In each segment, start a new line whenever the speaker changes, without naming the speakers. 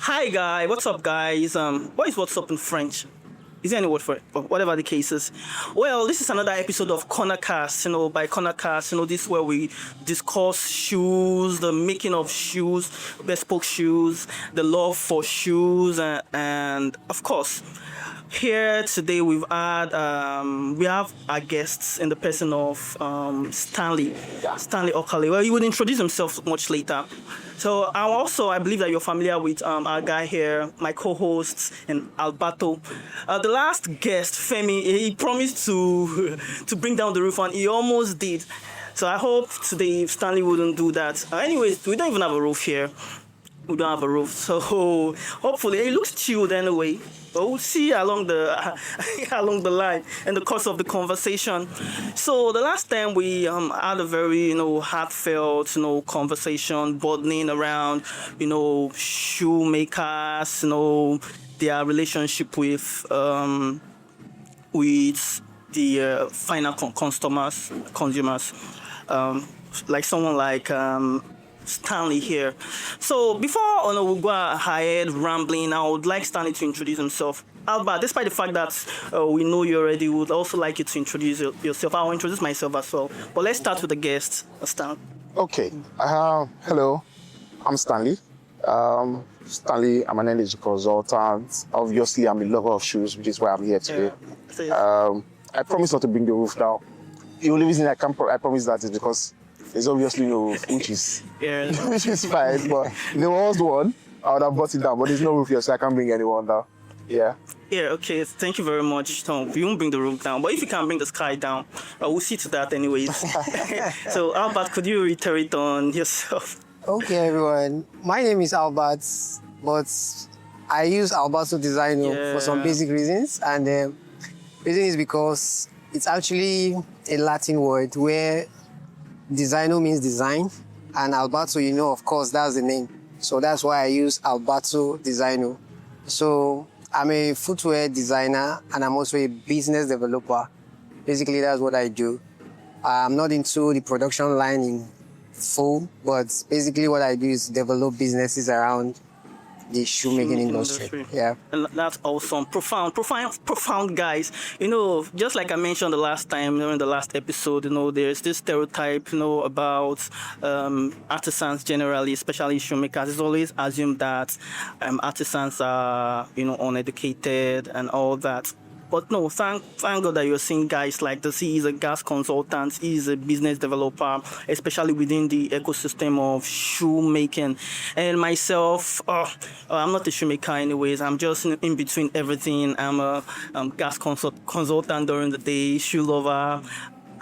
Hi guy, what's up guys? What is what's up in French? Is there any word for it? Or whatever the case is. Well, this is another episode of Kona Cast. By Kona Cast, this is where we discuss shoes, the making of shoes, bespoke shoes, the love for shoes, and of course, here today we have our guests in the person of Stanley Okale. Well, he would introduce himself much later. So I believe that you're familiar with our guy here, my co-hosts, and Alberto. The last guest, Femi, he promised to to bring down the roof, and he almost did. So I hope today Stanley wouldn't do that. Anyways, we don't even have a roof here. We don't have a roof, so hopefully it looks chilled anyway. But we'll see along the along the line in the course of the conversation. So the last time we had a very heartfelt conversation broadening around shoemakers, their relationship with the final consumers, like someone like Stanley here. So before we go ahead rambling, I would like Stanley to introduce himself. Albert, despite the fact that we know you already, would also like you to introduce yourself. I'll introduce myself as well. But let's start with the guest, Stan.
Okay. Hello. I'm Stanley. Stanley, I'm an energy consultant. Obviously, I'm a lover of shoes, which is why I'm here today.
Yeah.
I promise not to bring the roof down. The only reason I promise that is because there's obviously no roof, which is fine. But if there was one, I would have brought it down. But there's no roof here, so I can't bring anyone down. Yeah.
Yeah, okay. Thank you very much, Tom. We won't bring the roof down, but if you can bring the sky down, we'll see to that anyways. So, Albert, could you reiterate on yourself?
Okay, everyone. My name is Albert, but I use Alberto Designo for some basic reasons. And the reason is because it's actually a Latin word where Designo means design, and Alberto, of course, that's the name. So that's why I use Alberto Designo. So I'm a footwear designer, and I'm also a business developer. Basically, that's what I do. I'm not into the production line in full, but basically what I do is develop businesses around the shoemaking industry. Yeah.
And that's awesome. Profound guys. Just like I mentioned the last time during the last episode, there's this stereotype, about artisans generally, especially shoemakers. It's always assumed that artisans are, uneducated and all that. But no, thank God that you're seeing guys like this. He is a gas consultant. He is a business developer, especially within the ecosystem of shoemaking. And myself, I'm not a shoemaker anyways. I'm just in between everything. I'm a gas consultant during the day, shoe lover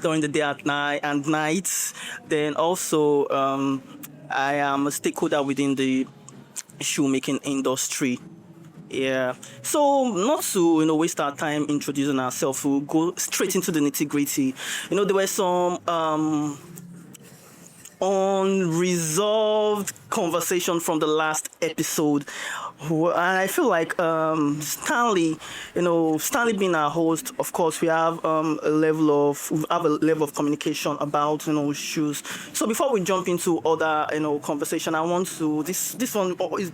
during the day at nights. Then also, I am a stakeholder within the shoemaking industry. Yeah. So not to waste our time introducing ourselves, we'll go straight into the nitty-gritty. There were some unresolved conversation from the last episode. And I feel like Stanley being our host, of course, we have a level of communication about I So before we jump into other conversation, I want to this one is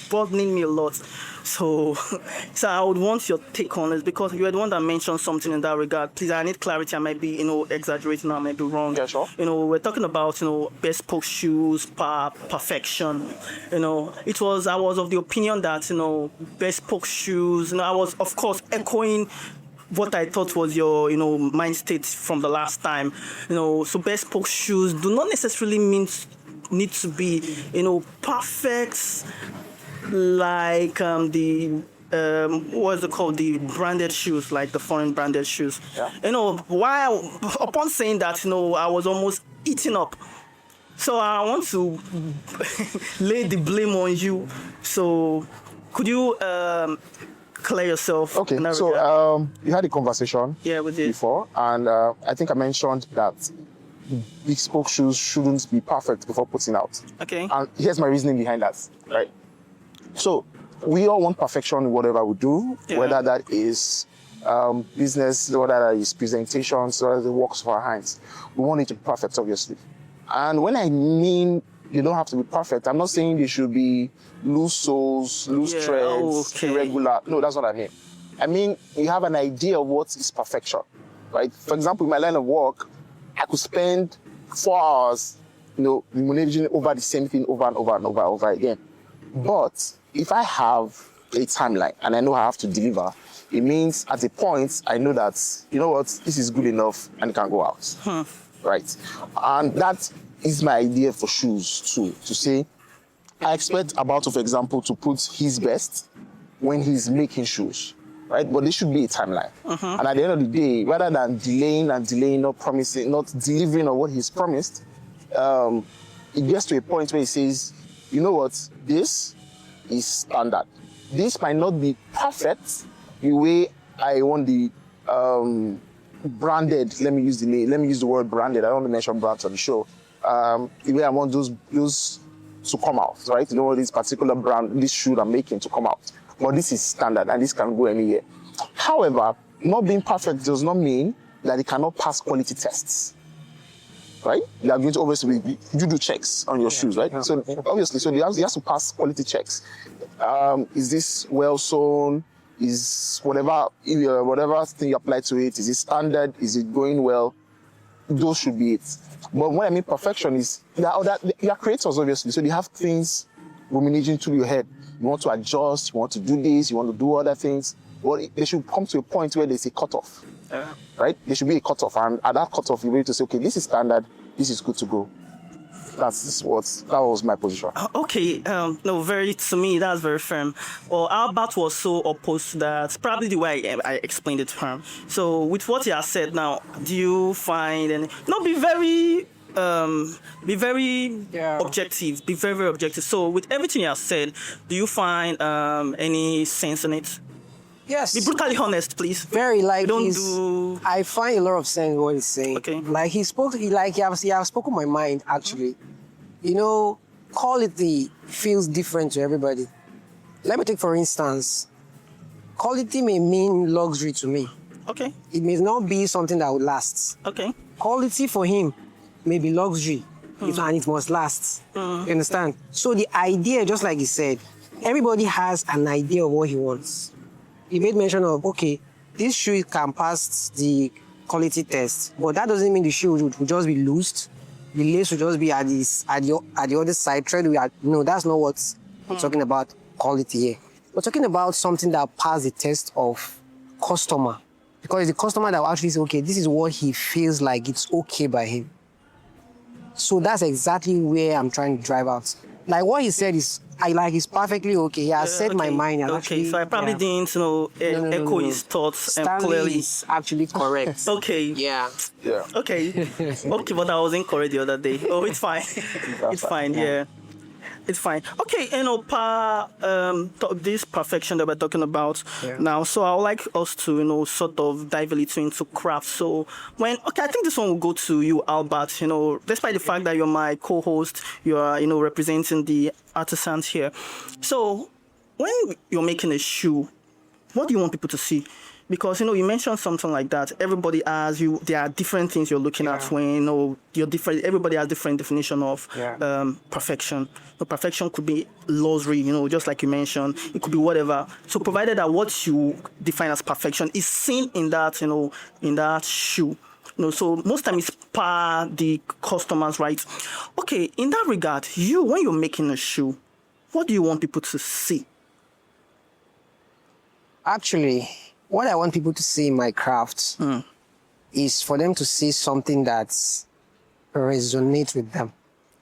bothering me a lot. So I would want your take on this because you are the one that mentioned something in that regard. Please, I need clarity. I might be exaggerating. I might be wrong.
Yeah, sure.
We're talking about bespoke shoes, perfection. I was of the opinion that bespoke shoes. I was of course echoing what I thought was your mind state from the last time. So bespoke shoes do not necessarily need to be perfect, like the what's it called, the branded shoes, like the foreign branded shoes.
Yeah.
While upon saying that, I was almost eating up. So I want to lay the blame on you. So could you clear yourself?
Okay. So you had a conversation
we did
before, and I think I mentioned that bespoke shoes shouldn't be perfect before putting out.
Okay.
And here's my reasoning behind that. Right. So we all want perfection in whatever we do, whether that is business, whether that is presentations, whether the works of our hands. We want it to be perfect, obviously. And when I mean they don't have to be perfect. I'm not saying they should be loose soles, loose threads, irregular. No, that's what I mean. I mean, you have an idea of what is perfection, right? For example, in my line of work, I could spend 4 hours, managing over the same thing over and over and over again. But if I have a timeline and I know I have to deliver, it means at a point I know that, this is good enough and it can go out, right? And that is my idea for shoes too, to say, I expect Alberto, for example, to put his best when he's making shoes, right? But there should be a timeline. And at the end of the day, rather than delaying, not promising, not delivering on what he's promised, it gets to a point where he says, you know what, this is standard. This might not be perfect the way I want the branded, let me use the word branded, I don't want to mention brands on the show, the way I want those to come out, right? This particular brand, this shoe I'm making to come out. But this is standard and this can go anywhere. However, not being perfect does not mean that it cannot pass quality tests, right? They are going to obviously, you do checks on your shoes, right? So obviously, so it has to pass quality checks. Is this well sewn? Is whatever thing you apply to it, is it standard? Is it going well? Those should be it. But when I mean perfection is, they are creators, obviously, so they have things ruminating through your head. You want to adjust, you want to do this, you want to do other things. Well, they should come to a point where there's a cutoff, right? There should be a cutoff, and at that cutoff, you're able to say, okay, this is standard, this is good to go. That was my position.
Okay, to me, that's very firm. Well, Albert was so opposed to that, probably the way I explained it to him. So with what he has said now, do you find, and be very objective, be very, very objective. So with everything you have said, do you find any sense in it?
Yes.
Be brutally honest, please.
Very, like,
I
find a lot of sense in what he's saying.
Okay.
Like, he has spoken my mind, actually. Quality feels different to everybody. Let me take, for instance, quality may mean luxury to me.
Okay.
It may not be something that would last.
Okay.
Quality for him may be luxury, and it must last. You understand? So the idea, just like he said, everybody has an idea of what he wants. He made mention of, okay, this shoe can pass the quality test, but that doesn't mean the shoe would just be loosed. The lace would just be at the other side. No, that's not what we're talking about quality here. We're talking about something that passed the test of customer. Because it's the customer that will actually say, okay, this is what he feels like it's okay by him. So that's exactly where I'm trying to drive out. Like what he said is, he's perfectly okay. He has said my mind. And actually,
so I probably didn't echo his thoughts
Stanley is actually correct.
Okay.
Yeah.
Okay. Okay, but I was incorrect the other day. Oh, it's fine. It's fine. Yeah. It's fine. Okay, this perfection that we're talking about now. So I would like us to, sort of dive a little into craft. So I think this one will go to you, Albert. Despite the fact that you're my co-host, you are, representing the artisans here. So when you're making a shoe, what do you want people to see? Because, you mentioned something like that. Everybody there are different things you're looking at when, you're different. Everybody has different definition of perfection. Perfection could be luxury, just like you mentioned. It could be whatever. So provided that what you define as perfection is seen in that, in that shoe. So most time it's per the customers, right? Okay, in that regard, when you're making a shoe, what do you want people to see?
Actually, what I want people to see in my craft is for them to see something that resonates with them.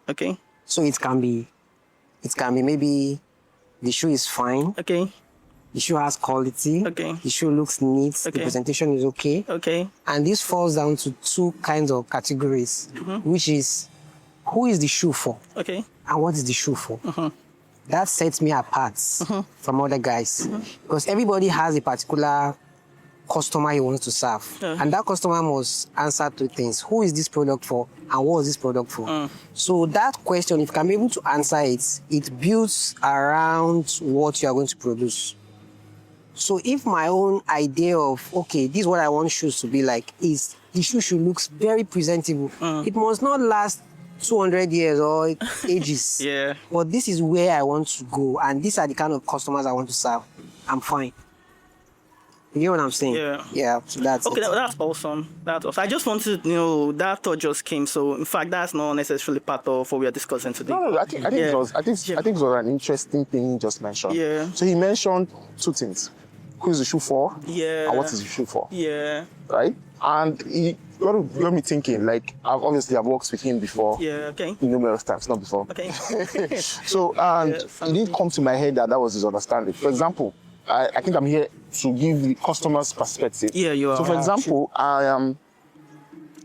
Okay.
So it can be maybe the shoe is fine.
Okay.
The shoe has quality.
Okay.
The shoe looks neat.
Okay.
The presentation is okay.
Okay.
And this falls down to two kinds of categories, which is who is the shoe for?
Okay.
And what is the shoe for? That sets me apart from other guys. Because everybody has a particular customer he wants to serve. And that customer must answer two things. Who is this product for? And what is this product for? So that question, if you can be able to answer it, it builds around what you are going to produce. So if my own idea of, okay, this is what I want shoes to be like, is the shoe should look very presentable. It must not last 200 years or ages.
Yeah.
But this is where I want to go, and these are the kind of customers I want to serve. I'm fine. You know what I'm saying?
Yeah.
Yeah. So that's
Okay,
it.
that's awesome. That's awesome. I just wanted, that thought just came. So, in fact, that's not necessarily part of what we are discussing today.
No, I think
Yeah.
I think it was an interesting thing he just mentioned.
Yeah.
So he mentioned two things: who is the shoe for?
Yeah.
And what is the shoe for?
Yeah.
Right? And he got me thinking. Like, I've worked with him before.
Yeah. Okay.
Numerous times, not before.
Okay.
So, and it did come to my head that was his understanding. For example, I think I'm here to give the customer's perspective.
Yeah, you are.
So, for example,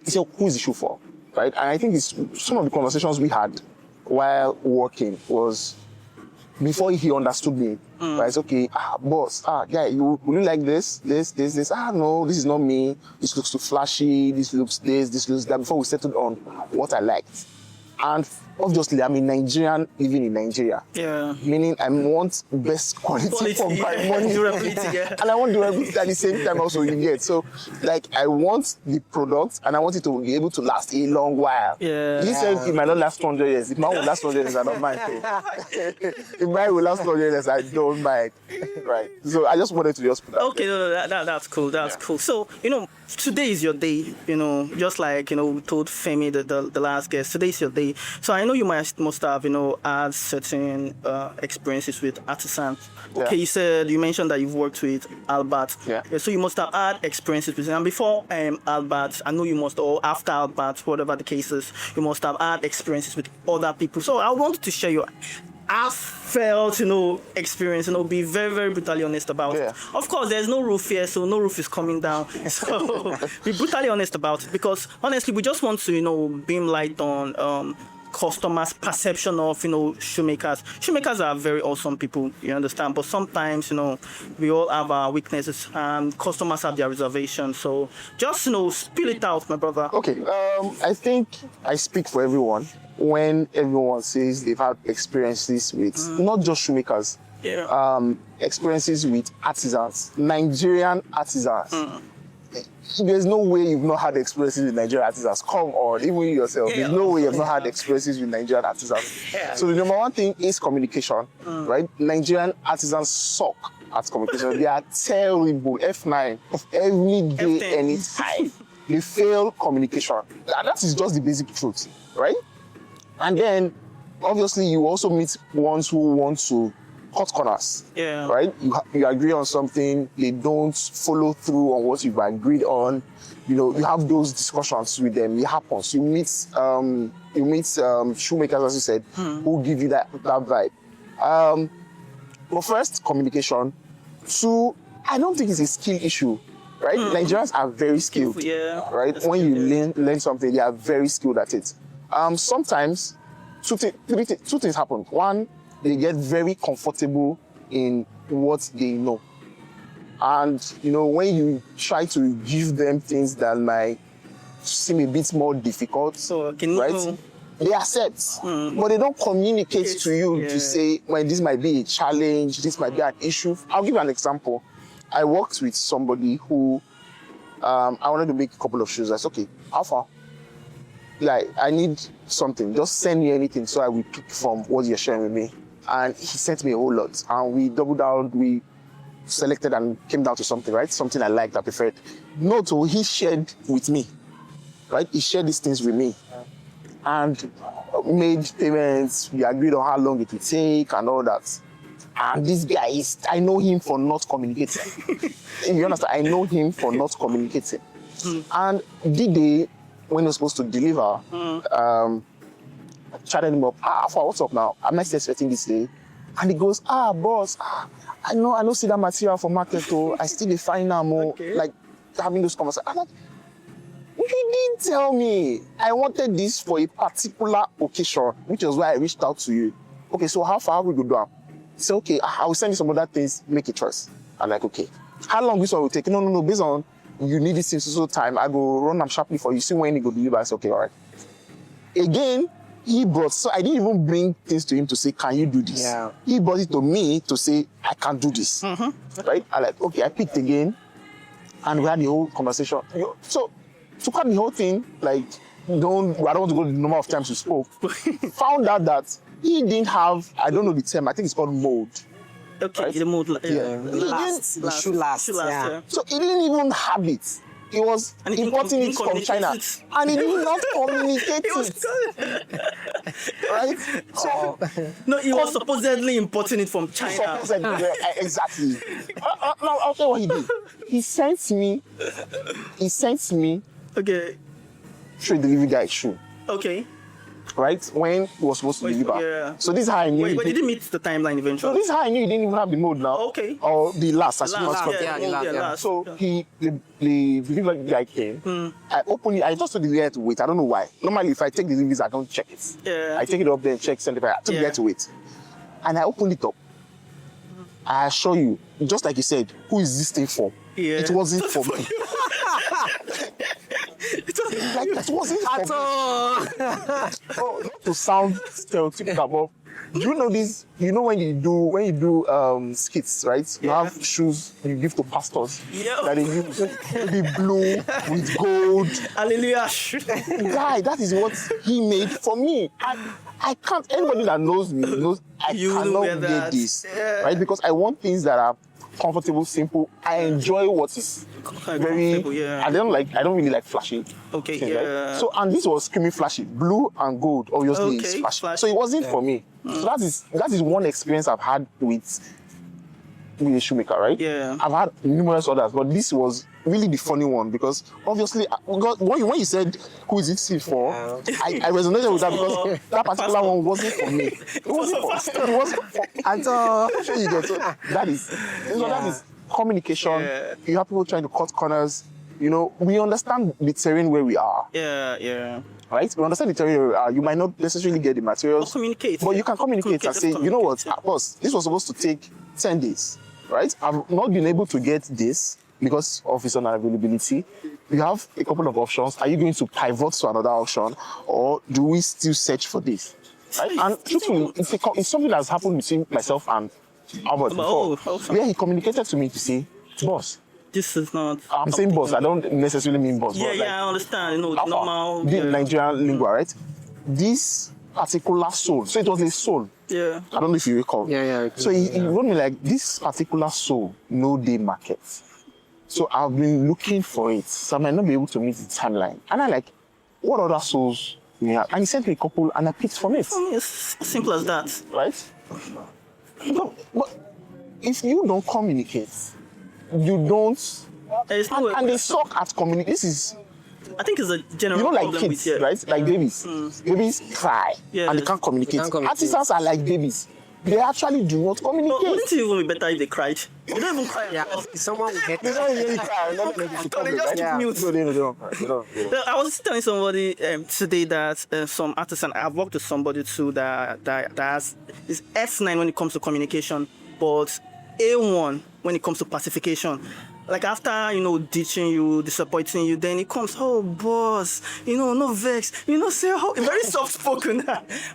he said, who is the shoe for? Right? And I think it's some of the conversations we had while working was before he understood me. Right? It's okay, boss, guy, will you like this? No, this is not me. This looks too flashy. This looks that. Before we settled on what I liked. And obviously, I'm a Nigerian living in Nigeria.
Yeah.
Meaning I want best quality for my money.
Durability, yeah.
And I want durability at the same time also you get. So, like, I want the product and I want it to be able to last a long while.
Yeah.
He said it might not last 200 years. If mine will last 200 years, I don't mind. If mine will last 200 years, I don't mind. Right. So I just wanted to just put that.
Okay, that's cool. That's cool. So, today is your day, just like, we told Femi, the last guest, today is your day. So I know you must have, had certain experiences with artisans.
Yeah.
Okay, you mentioned that you've worked with Albert.
Yeah.
So you must have had experiences with him. And before Albert, I know you must, or after Albert, whatever the case is, you must have had experiences with other people. So I wanted to share your felt, experience, be very, very brutally honest about it. Of course, there's no roof here, so no roof is coming down. So be brutally honest about it, because honestly, we just want to, beam light on customers' perception of, shoemakers. Shoemakers are very awesome people, you understand, but sometimes, we all have our weaknesses and customers have their reservations. So just, spill it out, my brother.
Okay, I think I speak for everyone when everyone says they've had experiences with not just shoemakers, experiences with artisans, Nigerian artisans. There's no way you've not had experiences with Nigerian artisans. Come on, even you yourself. There's no way you've not had experiences with Nigerian artisans. So the number one thing is communication, right? Nigerian artisans suck at communication. They are terrible. F9 of every day, anytime. They fail communication. That is just the basic truth, right? And then, obviously, you also meet ones who want to cut corners, right? You agree on something, they don't follow through on what you've agreed on. You have those discussions with them. It happens. You meet shoemakers, as you said, who give you that vibe. But first, communication. Two, I don't think it's a skill issue, right? Nigerians are very skilled, right? When you learn something, they are very skilled at it. Sometimes, two things happen. One, they get very comfortable in what they know. And, when you try to give them things that might seem a bit more difficult, right? They accept, but they don't communicate to you to say, well, this might be a challenge, this might be an issue. I'll give you an example. I worked with somebody who, I wanted to make a couple of shoes. I said, okay, how far? Like, I need something. Just send me anything so I will pick from what you're sharing with me. And he sent me a whole lot. And we doubled down, we selected and came down to something, right? Something I liked, I preferred. No, so he shared with me, right? He shared these things with me. And made payments. We agreed on how long it would take and all that. And this guy I know him for not communicating. You understand? I know him for not communicating. And the day when he was supposed to deliver, chatted him up, what's up now? Am I still expecting this day? And he goes, boss, I know see that material for market, though. I still define now more, like having those conversations. I'm like, you didn't tell me. I wanted this for a particular occasion, which is why I reached out to you. Okay, so how far have we go down? He said, okay, I will send you some other things, make a choice. I'm like, okay. How long this one will take? No, based on you need this in so time, I go run them sharply for you. See when you go deliver. I said, okay, all right. Again, he brought, so I didn't even bring things to him to say, can you do this? Yeah. He brought it to me to say, I can do this. Right? I like, okay, I picked again, and we had the whole conversation. So, to cut the whole thing, like, I don't want to go the number of times we spoke. Found out that he didn't have, I don't know the term, I think it's called mold.
Okay,
right?
the mold.
Yeah.
The shoe last. Yeah.
So he didn't even have it. He was importing it from China, and he did not communicate it. Right? So,
no, he was supposedly importing it from China.
Exactly. Now I'll tell you what he did. He sent me.
Okay.
Shoe delivery guy shoe.
Okay.
Right? When he was supposed to deliver.
Yeah.
So this is how I knew.
But did he meet the timeline eventually?
So this is how I knew he didn't even have the mold now.
Okay.
Or the last, as you
Last,
call it.
yeah.
So the delivery guy came. I opened it. I just told the guy to wait. I don't know why. Normally, if I take the deliveries, I don't check it.
Yeah.
I take it up there and check, send it back. I told the guy to wait. And I opened it up. I assure you, just like you said, who is this thing for?
Yeah.
It wasn't for me. It wasn't
At all.
Oh, not to sound stereotypical, but do you know this? You know when you do skits, right? You have shoes you give to pastors that they use the blue with gold.
Hallelujah.
Guy, that is what he made for me. I can't. Anybody that knows me knows I cannot get this, right? Because I want things that are comfortable, simple. I enjoy what is very. I don't really like flashy.
Okay,
things,
yeah.
right? So and this was screaming flashy, blue and gold. Obviously, is flashy. So it wasn't for me. So that is one experience I've had with a shoemaker, right?
Yeah.
I've had numerous others, but this was really the funny one because obviously, when you said who is it for, I resonated with that because that particular one wasn't for me. It wasn't for. And I'm sure you get so that is communication.
Yeah.
You have people trying to cut corners. You know, we understand the terrain where we are.
Yeah.
Right? We understand the terrain where we are. You might not necessarily get the materials.
But
you can communicate and say, you know what, boss, this was supposed to take 10 days. Right? I've not been able to get this because of its unavailability. We have a couple of options. Are you going to pivot to another option or do we still search for this? Right? And truthfully, it's something that's happened between myself and Albert before. Where he communicated to me to say, boss,
this is not.
I'm saying boss, I don't necessarily mean boss.
Yeah,
but
I understand. You know, normal.
The Nigerian lingua, right? This particular soul. So it was a soul.
Yeah.
I don't know if you recall.
Yeah.
So he wrote me like, this particular soul, no day market. So I've been looking for it. So I might not be able to meet the timeline. And I like, what other souls do we have? And he sent me a couple and I picked from it.
It's as simple as that.
Right? No, but if you don't communicate, you don't. And they suck at communicating. This is.
I think it's a general
like
problem
kids,
with
right? Like babies. Babies cry and they can't communicate. Artisans are like babies. They actually do not communicate.
But wouldn't it even be better if they cried? They don't even cry.
Yeah, someone will get
They don't really cry.
They just keep mute.
No, they don't cry.
I was telling somebody today that some artisan, I've worked with somebody too that has is S9 when it comes to communication, but A1 when it comes to pacification. Like after, ditching you, disappointing you, then it comes, oh, boss, no vex, say, oh, very soft spoken.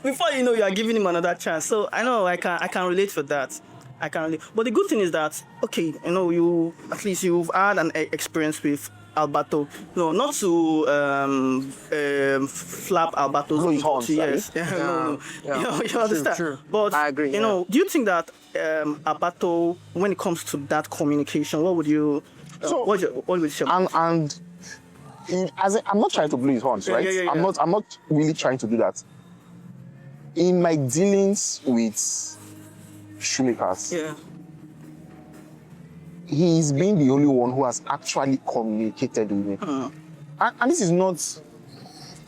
Before you are giving him another chance. So I know I can relate for that. I can relate. But the good thing is that, okay, you at least you've had an experience with Alberto. No, not to flap Alberto's
his horns,
yes. No. You understand.
True.
But
I agree.
Do you think that Alberto, when it comes to that communication, what would you what would you say?
And I'm not trying to blow his horns, right?
Yeah.
I'm not really trying to do that. In my dealings with shoemakers, he's been the only one who has actually communicated with me. And this is not,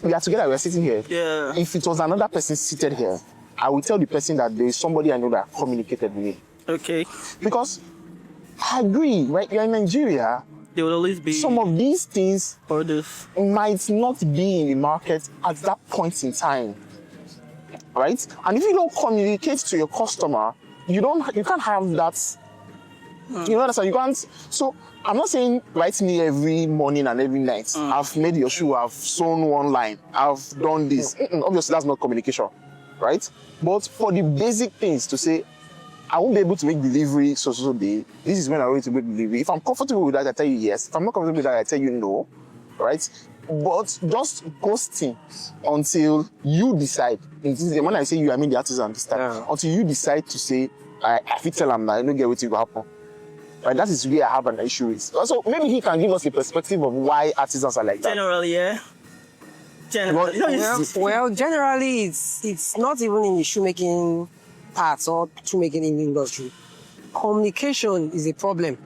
we are together, we are sitting here.
Yeah.
If it was another person seated here, I will tell the person that there is somebody I know that communicated with me.
Okay.
Because I agree, right? You're in Nigeria.
There will always be
some of these things
orders
might not be in the market at that point in time. Right? And if you don't communicate to your customer, you can't have that. You know what I'm saying? You can't. So I'm not saying write me every morning and every night. I've made your shoe, I've sewn one line, I've done this. Obviously, that's not communication, right? But for the basic things to say, I won't be able to make delivery so day. This is when I'm going to make delivery. If I'm comfortable with that, I tell you yes. If I'm not comfortable with that, I tell you no, right? But just ghosting until you decide. When I say you, I mean the artisan this time.
Yeah.
Until you decide to say, I fit tell him now, I don't get what will happen. Right, that is where I have an issue with. Also, maybe he can give us a perspective of why artisans are like that.
Generally, yeah. Generally,
Well, generally, it's not even in the shoemaking parts or shoemaking in the industry. Communication is a problem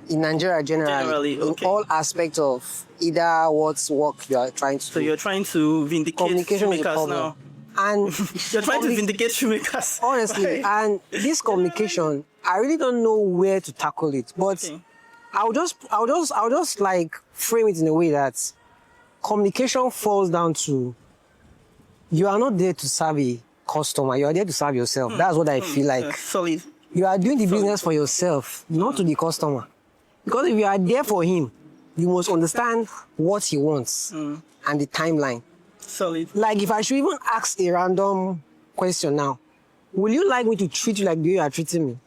in Nigeria generally
okay.
in all aspects of either what work you are trying to do.
So you're trying to vindicate
Communication is a
shoemakers
problem.
now.
And
You're trying to vindicate shoemakers.
honestly, and this communication, I really don't know where to tackle it. But
Okay.
I'll just like frame it in a way that communication falls down to you are not there to serve a customer, you are there to serve yourself. That's what I feel like.
Solid.
You are doing the business for yourself, not to the customer. Because if you are there for him, you must understand what he wants and the timeline.
Solid.
Like if I should even ask a random question now, will you like me to treat you like the way you are treating me?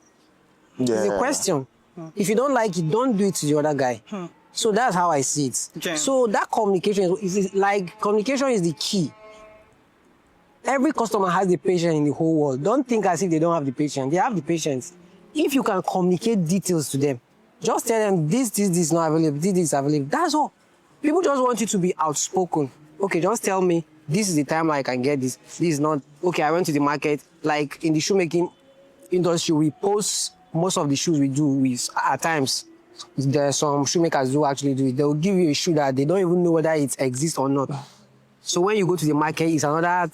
Yeah.
It's a question. If you don't like it, don't do it to the other guy. So that's how I see it.
Okay.
So that communication is like communication is the key. Every customer has the patience in the whole world. Don't think as if they don't have the patience. They have the patience. If you can communicate details to them, just tell them this is not available, this is available. That's all. People just want you to be outspoken. Okay, just tell me this is the time I can get this. This is not okay. I went to the market. Like in the shoemaking industry, we post most of the shoes we do with at times. There are some shoemakers who actually do it. They will give you a shoe that they don't even know whether it exists or not. So when you go to the market, it's another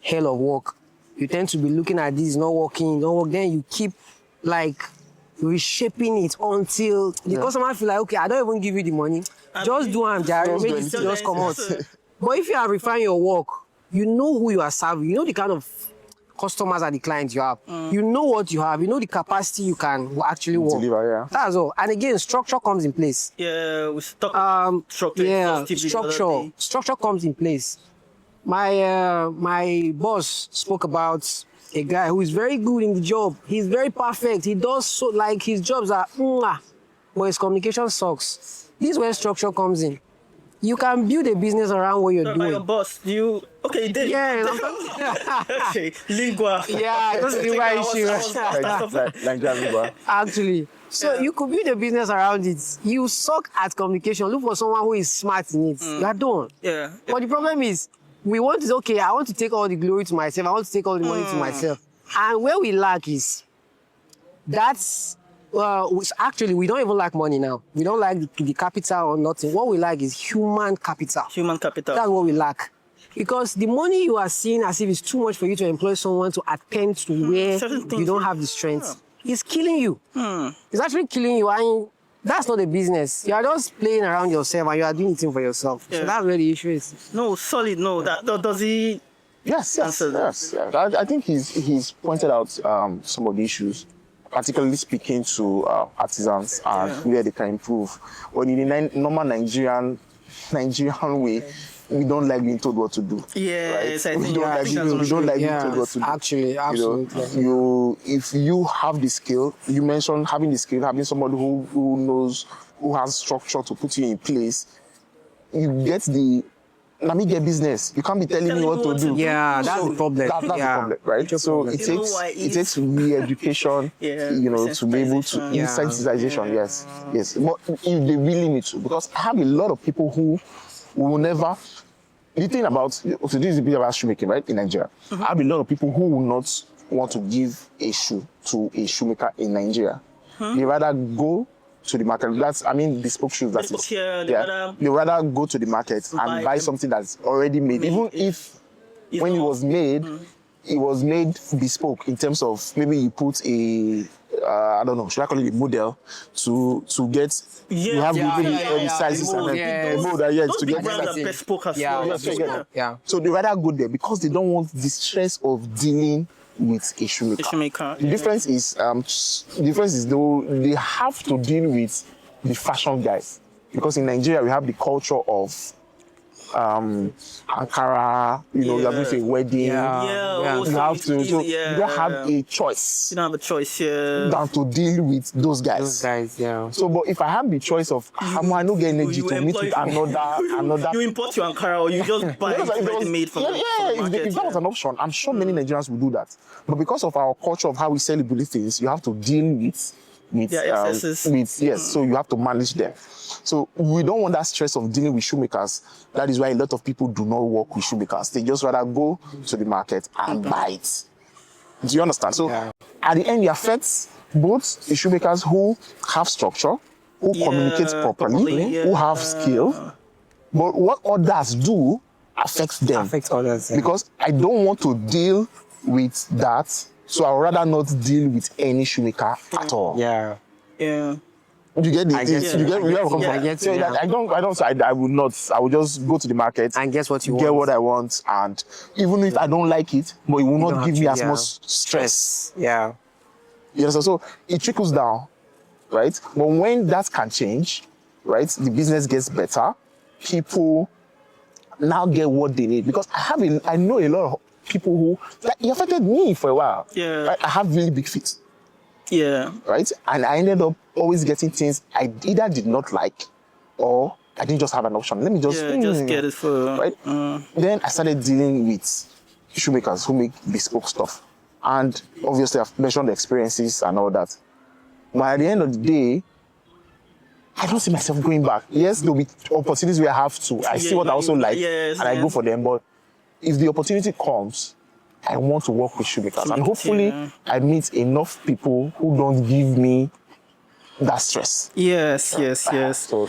hell of work. You tend to be looking at this, not working, don't work. Then you keep like reshaping it until the customer feel like, okay, I don't even give you the money. Just do and make it just come out. But if you are refining your work, you know who you are serving. You know the kind of customers and the clients you have. You know what you have. You know the capacity you can actually work.
Deliver, yeah.
That's all. And again, structure comes in place.
Yeah, we talked about structure.
Yeah,
positively the other day.
structure comes in place. My boss spoke about a guy who is very good in the job. He's very perfect. He does so like his jobs are, but his communication sucks. This is where structure comes in. You can build a business around what you're
By
doing.
your boss, you okay? Did
Yeah,
okay, lingua.
yeah, that's the right issue.
Like
Actually. So you could build a business around it. You suck at communication. Look for someone who is smart in it. You are done.
Yeah.
But the problem is, we want to, okay, I want to take all the glory to myself. I want to take all the money to myself. And where we lack is, actually, we don't even lack money now. We don't lack the capital or nothing. What we lack is human capital.
Human capital.
That's what we lack. Because the money you are seeing as if it's too much for you to employ someone to attend to where you don't have the strength, it's killing you. It's actually killing you. And that's not a business. You are just playing around yourself and you are doing it for yourself.
Yeah.
So that's where the issue is.
No, solid. No, does he?
Yes.
Answer that.
I think he's pointed out some of the issues, particularly speaking to artisans and where they can improve. But in the normal Nigerian way, we don't like being told what to do.
Yes,
right?
I think
we don't like being told what to do.
Actually, absolutely.
If you have the skill, you mentioned having the skill, having somebody who knows, who has structure to put you in place, you get the. Let me get business. You can't be telling me what to do.
Yeah, that's the problem.
That's the problem, right? So it takes re-education, to be able to sensitization. Yes. But if they really need to, because I have a lot of people who will never. The thing about so this is a bit about shoemaking, right? In Nigeria, I have a lot of people who will not want to give a shoe to a shoemaker in Nigeria. They rather go to the market. Bespoke shoes. That's it. They rather go to the market and buy something that's already made, even if when it was made, it was made bespoke in terms of maybe you put a I don't know, should I call it a model to get you have the sizes and then the model to get
the bespoke as well.
Yeah.
So they rather go there because they don't want the stress of dealing with a shoemaker. The difference is though they have to deal with the fashion guys, because in Nigeria we have the culture of Ankara, you have to a wedding.
Yeah.
You have to, so
Yeah.
you don't have a choice.
You don't have a choice, yeah.
Than to deal with those guys.
Those guys, yeah.
So, but if I have the choice of, I don't get energy to meet with another.
You import your Ankara or you just buy it ready-made from the market.
If that was an option, I'm sure many Nigerians would do that. But because of our culture of how we celebrate things, you have to deal with so you have to manage them. So we don't want that stress of dealing with shoemakers. That is why a lot of people do not work with shoemakers. They just rather go to the market and buy it. Do you understand? So at the end, it affects both the shoemakers who have structure, who communicate properly, who have skill. But what others do affects them.
Affects others.
Because I don't want to deal with that. So I would rather not deal with any shoemaker at all.
Yeah.
You get
I get
I will not. I will just go to the market
and guess what
get what I want, and even if I don't like it, but it will not give me as much stress.
Yeah.
So it trickles down, right? But when that can change, right, the business gets better. People now get what they need, because I know a lot of people who it affected me for a while.
Yeah.
Right? I have really big feet.
Yeah.
Right? And I ended up always getting things I either did not like or I didn't just have an option. Let me just
just get it for
right. Then I started dealing with shoemakers who make bespoke stuff. And obviously I've mentioned the experiences and all that. But at the end of the day, I don't see myself going back. Yes, there'll be opportunities where I have to. I see what I also like and I go for them. But if the opportunity comes, I want to work with shoemakers. And hopefully I meet enough people who don't give me that stress.
Yes.
So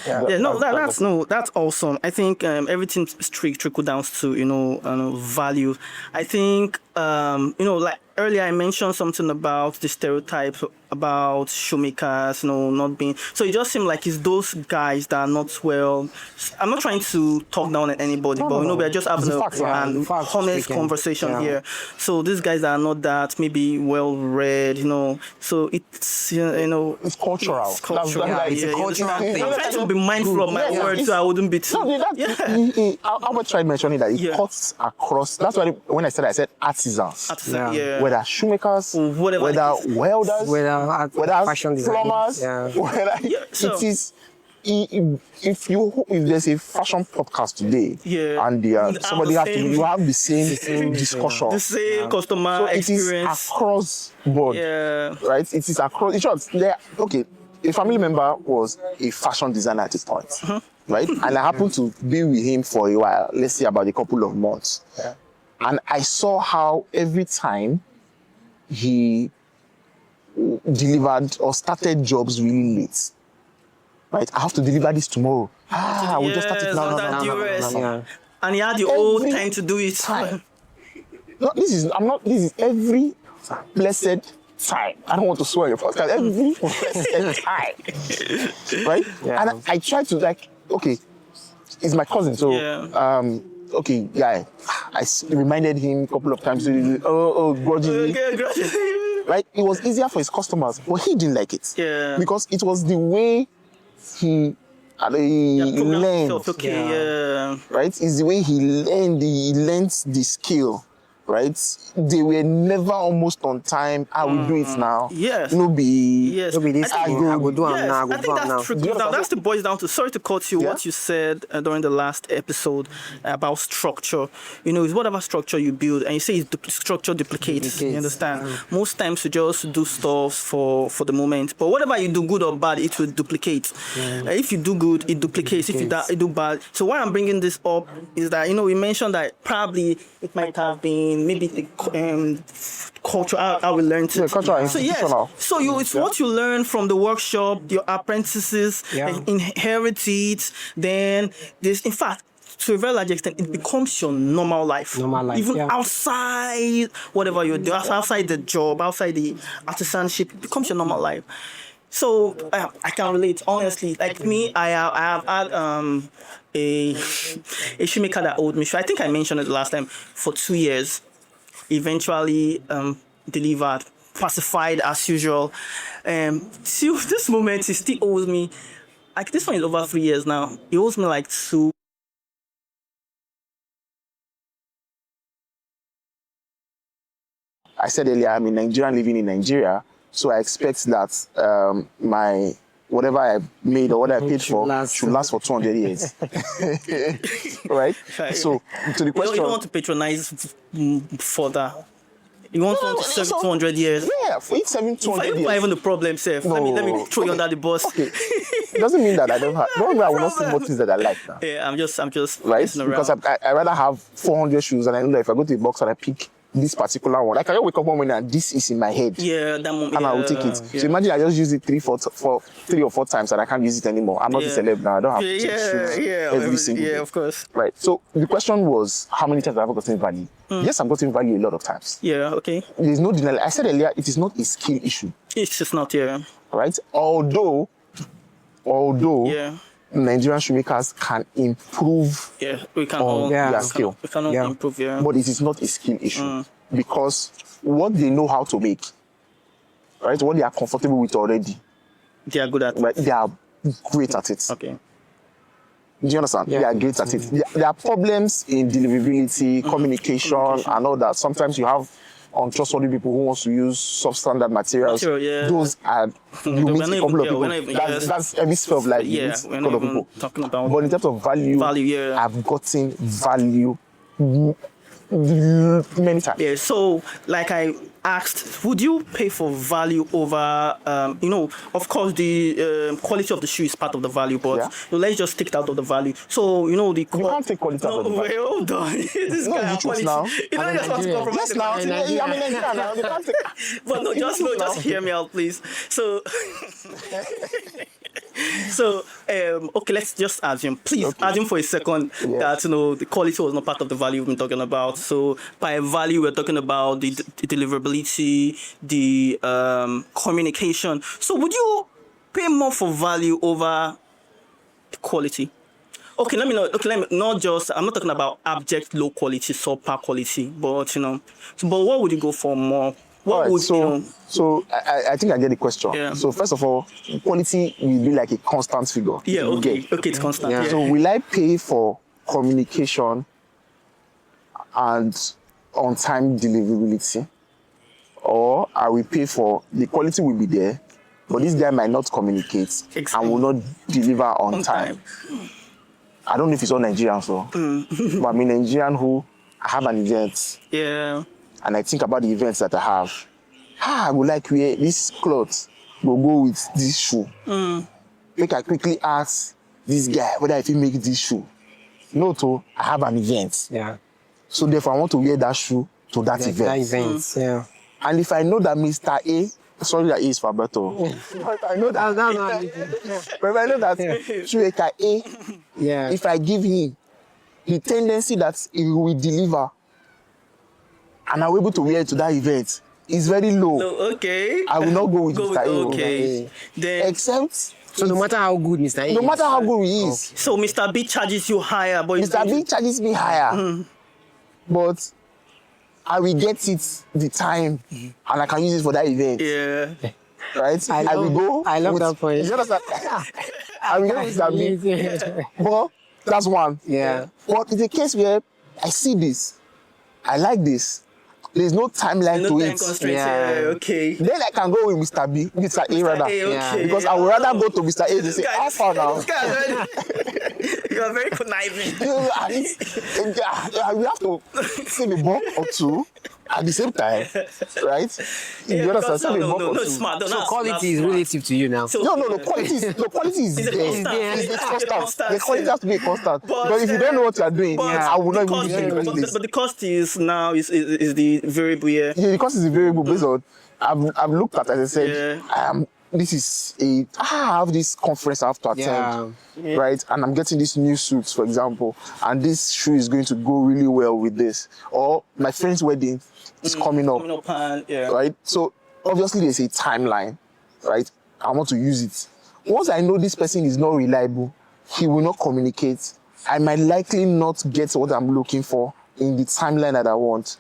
that's awesome. I think everything trickle down to value. I think like earlier I mentioned something about the stereotype about shoemakers, not being. So it just seems like it's those guys that are not well. I'm not trying to talk down at anybody, but we're just having an honest conversation here. So these guys are not that maybe well read, So it's
it's cultural.
It's cultural.
It's a cultural thing.
I'm trying to be mindful of my words, so I wouldn't be too.
I tried mentioning that it cuts across. That's why when I said artisans. Whether shoemakers, whether welders, whether
fashion
plumbers, it is. If there's a fashion podcast today, and somebody you have the same discussion,
the same customer experience.
It is across board, right? It is across. In short, a family member was a fashion designer at this point, right? And I happened to be with him for a while. Let's say about a couple of months. And I saw how every time he delivered or started jobs really late. Right, I have to deliver this tomorrow. I will just start it now.
No. And he had the whole time to do it.
This is every blessed time. I don't want to swear your podcast. Every blessed time. Right? Yeah. And I tried to it's my cousin, so I reminded him a couple of times. Grudgingly. Right? It was easier for his customers, but he didn't like it.
Yeah.
Because it was the way he learned. Right? It's the way he learned the skill. Right? They were never almost on time. I will do it now.
Yes.
I will do it now.
I think that's true. That's the boils down to. Sorry to cut you. What you said during the last episode about structure. It's whatever structure you build, and you say it's structure duplicates. You understand? Most times you just do stuff for the moment, but whatever you do, good or bad, it will duplicate. If you do good, it duplicates. If you do bad. So why I'm bringing this up is that we mentioned that probably it might have been maybe the culture how we learned it. It's what you learn from the workshop, your apprentices inherit it. Then there's, in fact, to a very large extent, it becomes your normal life. Even outside whatever you do, outside the job, outside the artisanship, it becomes your normal life. So I can relate, honestly. Like me, I have had a shoemaker that owed me. I think I mentioned it the last time, for 2 years. Eventually delivered, pacified as usual. Till this moment, he still owes me. Like, this one is over 3 years now. He owes me like 2
I said earlier, I'm a Nigerian living in Nigeria, so I expect that my whatever I made or what I paid for should last for 200 years. Right? So, to the question...
You don't want to patronize further. You want to serve 200 years?
Yeah, for each 200 years.
Not even the problem, Seth.
No.
Let me throw you under the bus.
Okay. It doesn't mean that I don't have... No, I will not see more things that I like now.
Yeah, I'm just
right? Because I rather have 400 shoes, and I know that if I go to the box and I pick this particular one, I can wake up one morning and this is in my head.
Yeah, that moment.
And I will take it. Yeah. So imagine I just use it 3 or 4 times and I can't use it anymore. I'm not a celeb now. I don't have to take shoes every single day.
Yeah, of course.
Right. So the question was, how many times have I gotten value? Yes, I've gotten value a lot of times.
Yeah, okay.
There's no denial. I said earlier, it is not a skill issue.
It's just not here.
Right? Although Nigerian shoemakers can improve
we can
their skill.
We cannot improve,
But it is not a skill issue. Because what they know how to make, right? What they are comfortable with already.
They are good at it.
Right? They are great at it.
Okay.
Do you understand? Yeah. They are great at it. There are problems in deliverability, communication, and all that. Sometimes you have untrustworthy people who wants to use substandard materials. Those are, you meet a couple of people. That's every sphere of life. You meet a couple of people.
Talking about
but in terms of value, I've gotten value many times.
Yeah, so like I asked, would you pay for value over, of course the quality of the shoe is part of the value, but let's just take it out of the value. So,
you can't take quality out of the value.
Hold on. This guy quality.
Now.
You know, just want to compromise. But no, just hear me out, please. So, okay, let's just assume, assume for a second that, the quality was not part of the value we've been talking about. So, by value, we're talking about the deliverability, the communication. So, would you pay more for value over quality? Okay, let me not just, I'm not talking about abject low quality, subpar quality, but, but what would you go for more?
So I think I get the question.
Yeah.
So first of all, quality will be like a constant figure.
Yeah, okay, it's constant.
Yeah. So will I pay for communication and on-time deliverability, or I will pay for the quality will be there, but this guy might not communicate and will not deliver on time. I don't know if it's all Nigerians, but I'm a Nigerian who have an event.
Yeah.
And I think about the events that I have. I would like wear this cloth will go with this shoe. Make I quickly ask this guy whether I can make this shoe. No, I have an event.
Yeah.
So therefore, I want to wear that shoe to that event.
Yeah.
And if I know that Mr. A, sorry that A is for Alberto. But I know that. But if I know that shoemaker A, if I give him the tendency that he will deliver, and I'm able to wear it to that event, it's very low.
Okay.
I will not go with Mr. A.
Okay.
Then, except...
So no matter how good Mr. A is.
No matter how good he is.
So Mr. B charges you higher, but...
Mr. B charges me higher. But I will get it the time, and I can use it for that event.
Yeah.
Right? I will go...
I love that point.
You understand? I will go with Mr. B. But that's one.
Yeah.
But in the case where I see this, I like this, there's no timeline to it.
Okay.
Then I can go with Mr. B, Mr. A rather.
Okay.
Because I would rather go to Mr. A to say, how far now?
You are very conniving.
We have to save a buck or two at the same time, right? You understand? Save a buck or two.
Smart.
So quality is relative to you now.
The quality is there. It's constant. The quality has to be constant. But if you don't know what you are doing, I will not even give you the
But the cost is now is the variable here.
Yeah, the cost is a variable based on I've looked at, as I said, I have this conference I have to attend, right? And I'm getting this new suit, for example, and this shoe is going to go really well with this. Or my friend's wedding is coming up, right? So obviously there's a timeline, right? I want to use it. Once I know this person is not reliable, he will not communicate, I might likely not get what I'm looking for in the timeline that I want.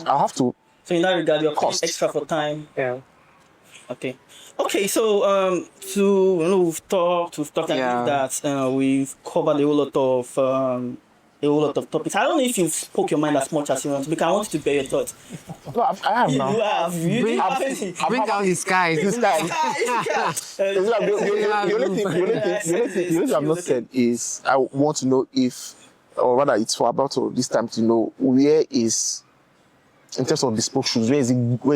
I'll have to.
So in that regard, you're cost extra for time.
Yeah.
Okay. So we've talked like that. We've covered a whole lot of a whole lot of topics. I don't know if you've spoke your mind as much as you want to, because I want you to bear your thoughts.
No, I have now.
You have. You
Bring, bring down the sky.
This guy. The only thing I've not said is I want to know if, or rather, it's for about this time to know where is, in terms of bespoke shoes, where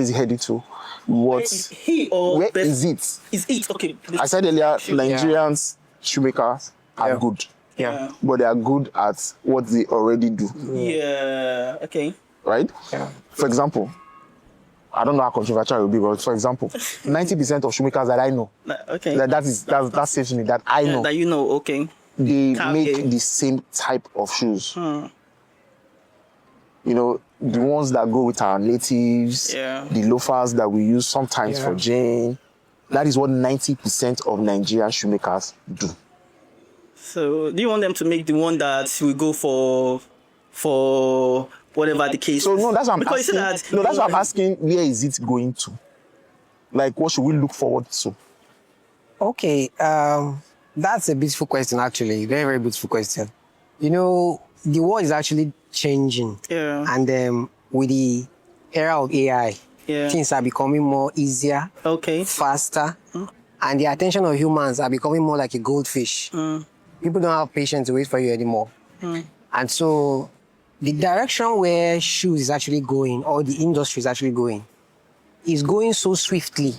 is he heading to? What?
He or
where
best,
is it?
Is it okay?
I said earlier, Nigerians shoemakers are good.
Yeah.
But they are good at what they already do.
Yeah. Okay.
Right?
Yeah.
For example, I don't know how controversial it will be, but for example, 90% of shoemakers that I know,
Okay.
that saves me, that I know,
That you know. Okay.
they
Can't
make
get.
the same type of shoes. You know, the ones that go with our natives,
Yeah.
the loafers that we use sometimes
Yeah.
for Jane. That is what 90% of Nigerian shoemakers do.
So, do you want them to make the one that will go for whatever the case?
So no, that's what I'm
because
asking.
you said that.
No, that's what I'm asking. Where is it going to? Like, what should we look forward to?
Okay, that's a beautiful question, actually. Very, very beautiful question. You know, the world is actually changing.
Yeah.
And with the era of AI,
Yeah.
things are becoming more easier,
Okay.
faster, and the attention of humans are becoming more like a goldfish. People don't have patience to wait for you anymore. And so the direction where shoes is actually going, or the industry is actually going, is going so swiftly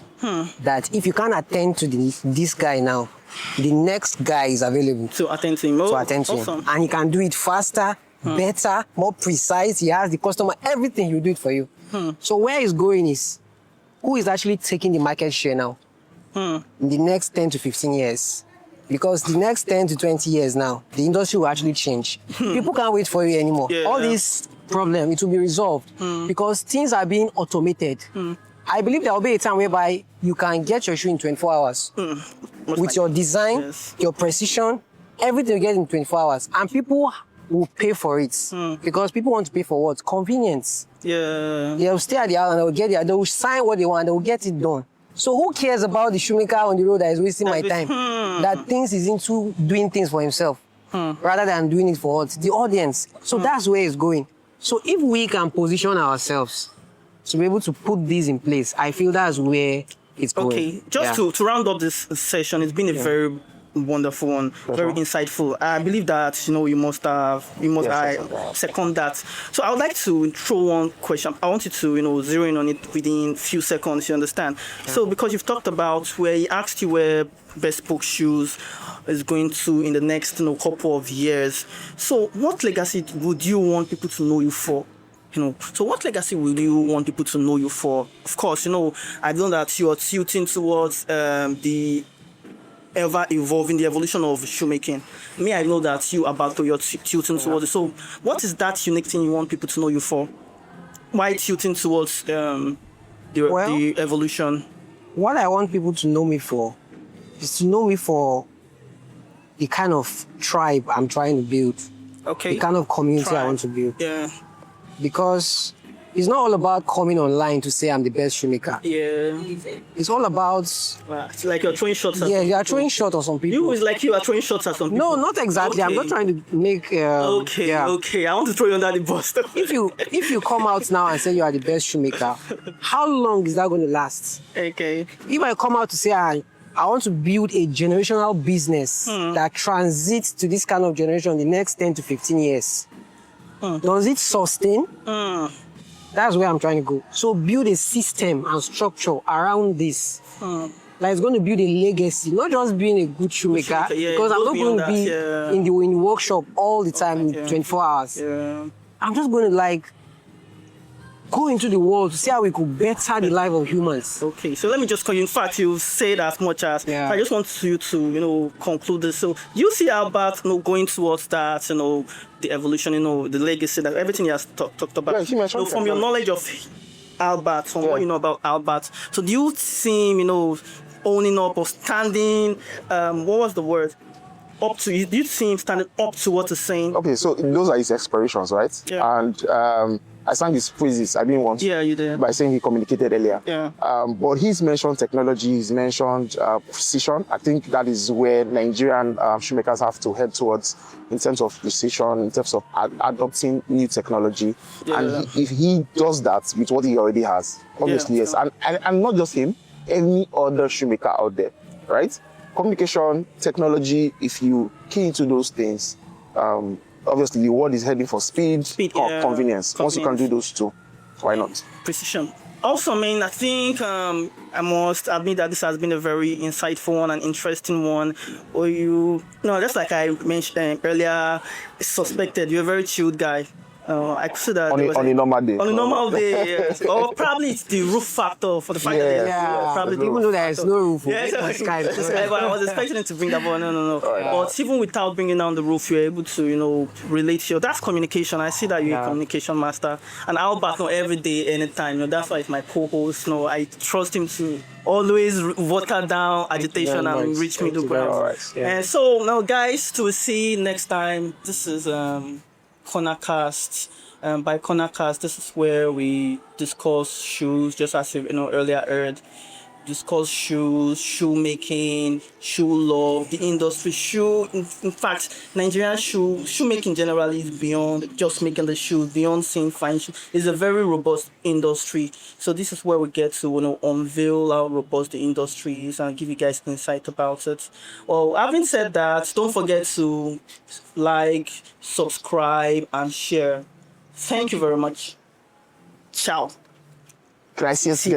that if you can't attend to this guy now, the next guy is available
To attend to him. Oh,
to attend to
awesome.
him. And he can do it faster, better, more precise. He has the customer, everything, he'll do it for you. So where it's going is, who is actually taking the market share now in the next 10 to 15 years? Because the next 10 to 20 years now, the industry will actually change. People can't wait for you anymore.
Yeah.
All this problem, it will be resolved because things are being automated. I believe there will be a time whereby you can get your shoe in 24 hours with your design,
Yes.
your precision, everything you get in 24 hours. And people will pay for it because people want to pay for what? Convenience.
Yeah.
They'll stay at the house and they'll get it. They will sign what they want. They will get it done. So who cares about the shoemaker on the road that is wasting my time? That thinks he's into doing things for himself rather than doing it for what? The audience. So that's where it's going. So if we can position ourselves to be able to put this in place, I feel that's where it's going.
Okay, just
Yeah.
to round up this session, it's been a very wonderful one, very insightful. I believe that you must I second that. So I would like to throw one question. I want you to zero in on it within few seconds. You understand? So because you've talked about where he asked you where bespoke shoes is going to in the next couple of years. So what legacy would you want people to know you for? So what legacy will you want people to know you for? Of course, I know that you are tilting towards the ever evolving, the evolution of shoemaking. I know that you're tilting towards it. So what is that unique thing you want people to know you for? Why tilting towards the evolution?
What I want people to know me for is to know me for the kind of tribe I'm trying to build.
Okay.
The kind of community I want to build.
Yeah.
Because it's not all about coming online to say I'm the best shoemaker.
Yeah.
It's all about...
Wow. It's like you're throwing shots at
Yeah,
some
you are
people.
throwing shot on some people.
It's like you are throwing shots at some people.
No, not exactly. I'm
Okay.
not trying to make...
Okay,
yeah.
okay. I want to throw you under the bus.
If you come out now and say you are the best shoemaker, how long is that going to last?
Okay.
If I come out to say I want to build a generational business that transits to this kind of generation in the next 10 to 15 years, does it sustain? That's where I'm trying to go. So build a system and structure around this. Like it's going to build a legacy, not just being a good shoemaker,
Yeah,
because I'm not going to be
yeah.
in the workshop all the time,
Yeah.
24 hours.
Yeah.
I'm just going to go into the world to see how we could better the life of humans.
Okay, so let me just in fact, you said as much as
Yeah.
I just want you to conclude this. So you see Albert going towards that, the evolution, the legacy, that everything he has talked about.
Yeah, he mentioned
From
that.
your knowledge of Albert, from what you know about Albert, so do you see him, owning up or standing? What was the word? Up to you? Do you see him standing up to what he's saying?
Okay, so those are his aspirations, right?
Yeah.
And I sang his praises. I didn't want to.
Yeah, you did.
By saying he communicated earlier.
Yeah.
But he's mentioned technology, he's mentioned precision. I think that is where Nigerian shoemakers have to head towards in terms of precision, in terms of adopting new technology.
Yeah.
And if he does that with what he already has, obviously, yes. And not just him, any other shoemaker out there, right? Communication, technology, if you key into those things, obviously the world is heading for speed or convenience. Once you can do those two, why not?
Precision. Also, I think I must admit that this has been a very insightful one and interesting one. Or just like I mentioned earlier, suspected you're a very chilled guy. I could say that
on a normal day.
On a normal day, yes. Or probably it's the roof factor for the fact that
probably even though there's no roof.
Yes, I was expecting him to bring that, but no. But even without bringing down the roof, you're able to, relate to you. That's communication. I see that you're a communication master. And I'll back on every day, anytime. That's why it's my co-host. I trust him to always water down agitation and reach middle ground. And so now, guys, to see next time. This is Kona Cast. By Kona Cast, this is where we discuss shoes, just as you earlier heard. Discuss shoes, shoemaking, shoe law, the industry, In fact, Nigerian shoemaking generally is beyond just making the shoes, beyond seeing fine shoes. It's a very robust industry. So this is where we get to unveil how robust the industry is and give you guys insight about it. Well, having said that, don't forget to like, subscribe, and share. Thank you very much. Ciao.
Gracias.